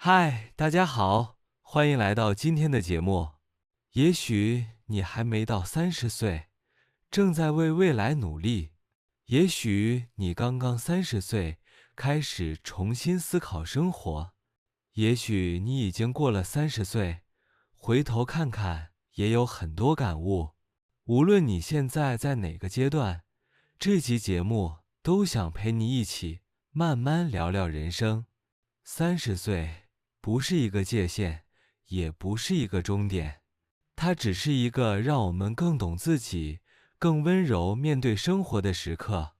嗨，大家好，欢迎来到今天的节目。也许你还没到30岁，正在为未来努力；也许你刚刚30岁，开始重新思考生活；也许你已经过了30岁，回头看看，也有很多感悟。无论你现在在哪个阶段，这期节目都想陪你一起慢慢聊聊人生。30岁不是一个界限，也不是一个终点，它只是一个让我们更懂自己、更温柔面对生活的时刻。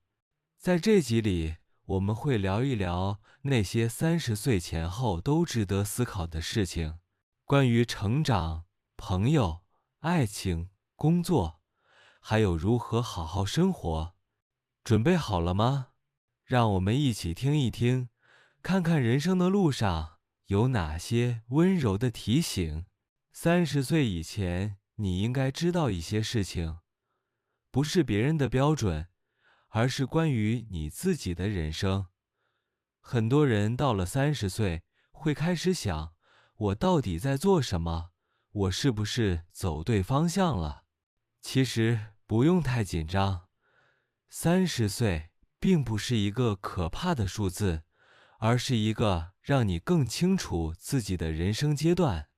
在这集里，我们会聊一聊那些30岁前后都值得思考的事情，关于成长、朋友、爱情、工作，还有如何好好生活。准备好了吗？让我们一起听一听，看看人生的路上有哪些温柔的提醒。30岁以前，你应该知道一些事情，不是别人的标准，而是关于你自己的人生。很多人到了30岁，会开始想，我到底在做什么？我是不是走对方向了？其实不用太紧张，30岁并不是一个可怕的数字，而是一个让你更清楚自己的人生阶段。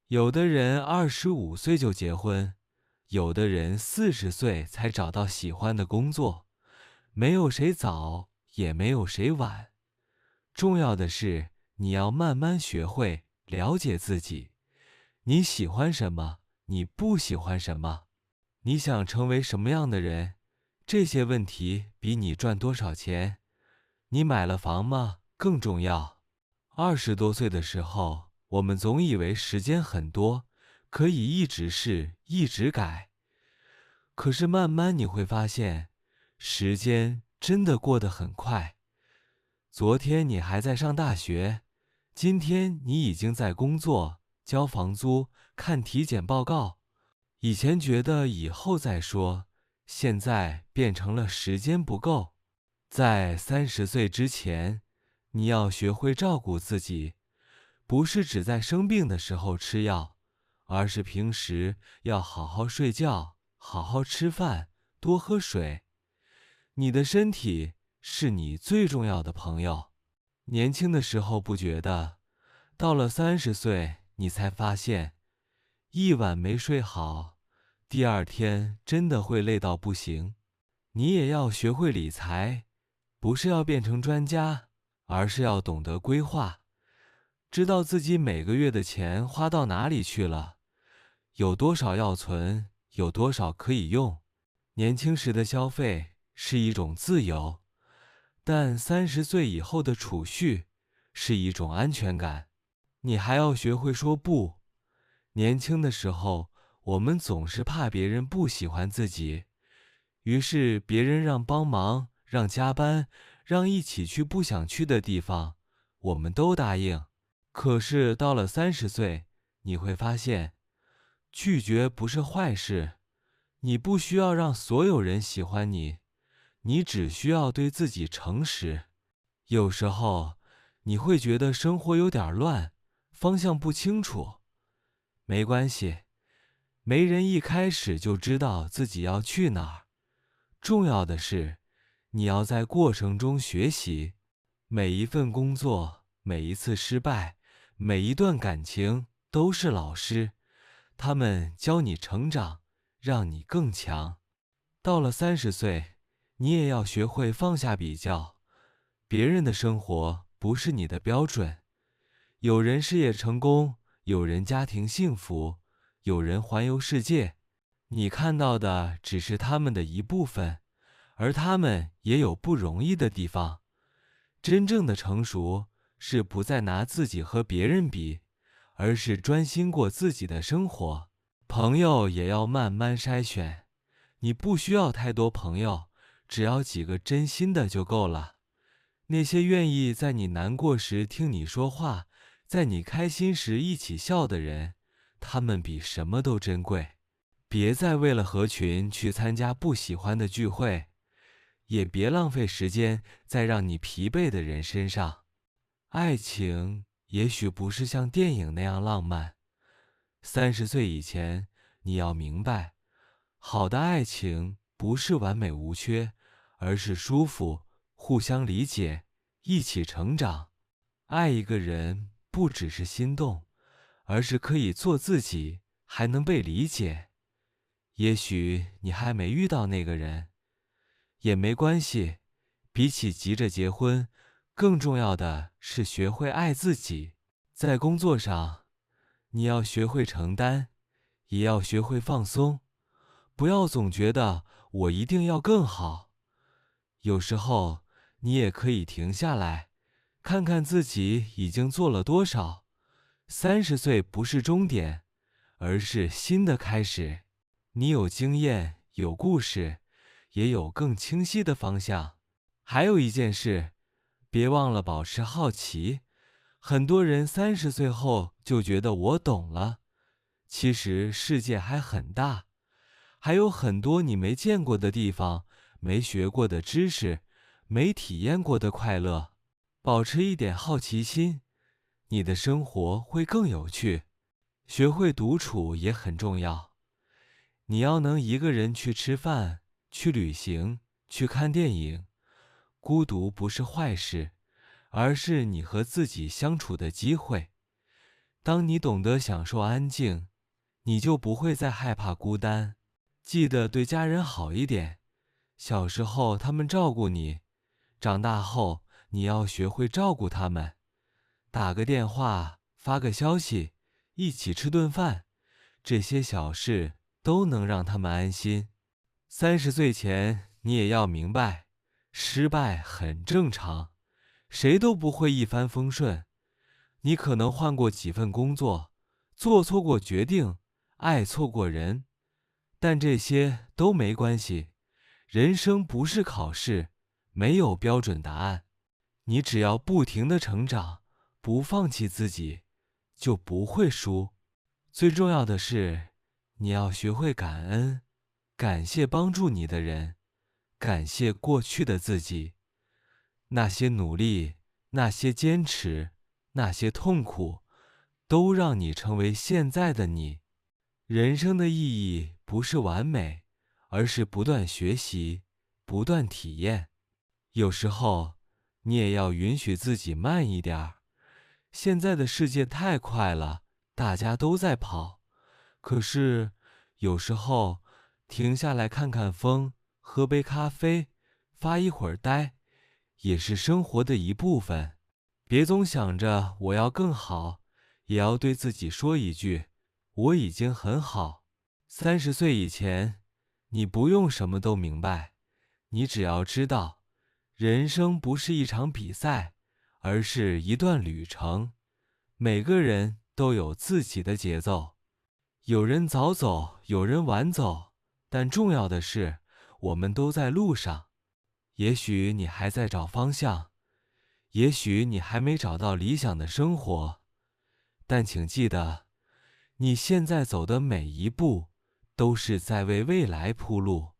有的人25岁就结婚，有的人40岁才找到喜欢的工作，没有谁早，也没有谁晚。重要的是，你要慢慢学会了解自己，你喜欢什么，你不喜欢什么，你想成为什么样的人，这些问题比你赚多少钱，你买了房吗更重要。20多岁的时候，我们总以为时间很多，可以一直试，一直改。可是慢慢你会发现，时间真的过得很快。昨天你还在上大学，今天你已经在工作、交房租、看体检报告。以前觉得以后再说，现在变成了时间不够。在30岁之前，你要学会照顾自己，不是只在生病的时候吃药，而是平时要好好睡觉，好好吃饭，多喝水。你的身体是你最重要的朋友。年轻的时候不觉得，到了30岁，你才发现，一晚没睡好，第二天真的会累到不行。你也要学会理财，不是要变成专家，而是要懂得规划，知道自己每个月的钱花到哪里去了，有多少要存，有多少可以用。年轻时的消费是一种自由，但30岁以后的储蓄是一种安全感。你还要学会说不。年轻的时候，我们总是怕别人不喜欢自己，于是别人让帮忙，让加班，让一起去不想去的地方，我们都答应。可是到了30岁，你会发现，拒绝不是坏事。你不需要让所有人喜欢你，你只需要对自己诚实。有时候，你会觉得生活有点乱，方向不清楚。没关系，没人一开始就知道自己要去哪儿。重要的是，你要在过程中学习。每一份工作，每一次失败，每一段感情都是老师，他们教你成长，让你更强。到了30岁，你也要学会放下比较，别人的生活不是你的标准。有人事业成功，有人家庭幸福，有人环游世界，你看到的只是他们的一部分，而他们也有不容易的地方。真正的成熟是不再拿自己和别人比，而是专心过自己的生活。朋友也要慢慢筛选，你不需要太多朋友，只要几个真心的就够了。那些愿意在你难过时听你说话，在你开心时一起笑的人，他们比什么都珍贵。别再为了合群去参加不喜欢的聚会，也别浪费时间在让你疲惫的人身上。爱情也许不是像电影那样浪漫。30岁以前，你要明白，好的爱情不是完美无缺，而是舒服、互相理解、一起成长。爱一个人不只是心动，而是可以做自己，还能被理解。也许你还没遇到那个人，也没关系。比起急着结婚，更重要的是学会爱自己。在工作上，你要学会承担，也要学会放松。不要总觉得我一定要更好。有时候，你也可以停下来，看看自己已经做了多少。30岁不是终点，而是新的开始。你有经验，有故事，也有更清晰的方向。还有一件事，别忘了保持好奇。很多人30岁后就觉得我懂了，其实世界还很大，还有很多你没见过的地方，没学过的知识，没体验过的快乐。保持一点好奇心，你的生活会更有趣。学会独处也很重要。你要能一个人去吃饭，去旅行，去看电影。孤独不是坏事，而是你和自己相处的机会。当你懂得享受安静，你就不会再害怕孤单。记得对家人好一点，小时候他们照顾你，长大后你要学会照顾他们。打个电话，发个消息，一起吃顿饭，这些小事都能让他们安心。30岁前，你也要明白，失败很正常，谁都不会一帆风顺。你可能换过几份工作，做错过决定，爱错过人，但这些都没关系。人生不是考试，没有标准答案。你只要不停地成长，不放弃自己，就不会输。最重要的是，你要学会感恩，感谢帮助你的人，感谢过去的自己。那些努力，那些坚持，那些痛苦，都让你成为现在的你。人生的意义不是完美，而是不断学习，不断体验。有时候，你也要允许自己慢一点儿。现在的世界太快了，大家都在跑。可是，有时候停下来看看风，喝杯咖啡，发一会儿呆，也是生活的一部分。别总想着我要更好，也要对自己说一句，我已经很好。30岁以前，你不用什么都明白，你只要知道，人生不是一场比赛，而是一段旅程。每个人都有自己的节奏，有人早走，有人晚走，但重要的是，我们都在路上。也许你还在找方向，也许你还没找到理想的生活，但请记得，你现在走的每一步，都是在为未来铺路。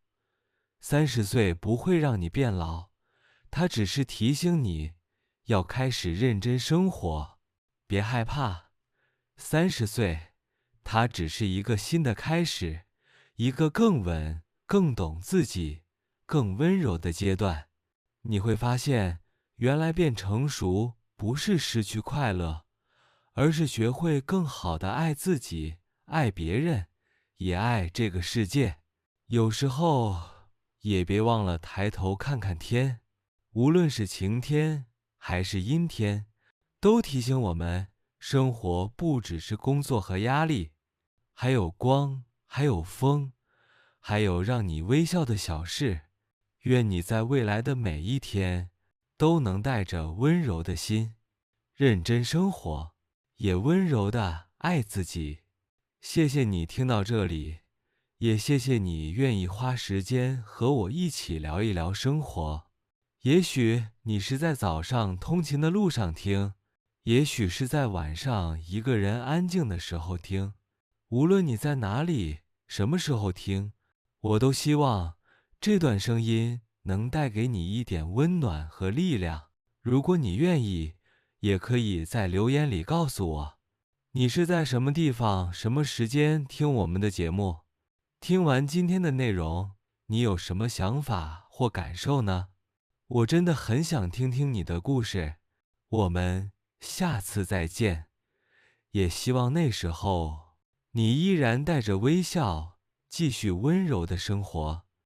30岁不会让你变老，它只是提醒你，要开始认真生活。别害怕，30岁，它只是一个新的开始，一个更稳、更懂自己、更温柔的阶段。你会发现，原来变成熟不是失去快乐，而是学会更好地爱自己、爱别人，也爱这个世界。有时候，也别忘了抬头看看天，无论是晴天还是阴天，都提醒我们，生活不只是工作和压力，还有光，还有风，还有让你微笑的小事。愿你在未来的每一天，都能带着温柔的心，认真生活，也温柔地爱自己。谢谢你听到这里，也谢谢你愿意花时间和我一起聊一聊生活。也许你是在早上通勤的路上听，也许是在晚上一个人安静的时候听。无论你在哪里，什么时候听，我都希望这段声音能带给你一点温暖和力量。如果你愿意，也可以在留言里告诉我，你是在什么地方、什么时间听我们的节目。听完今天的内容，你有什么想法或感受呢？我真的很想听听你的故事。我们下次再见，也希望那时候你依然带着微笑，继续温柔的生活。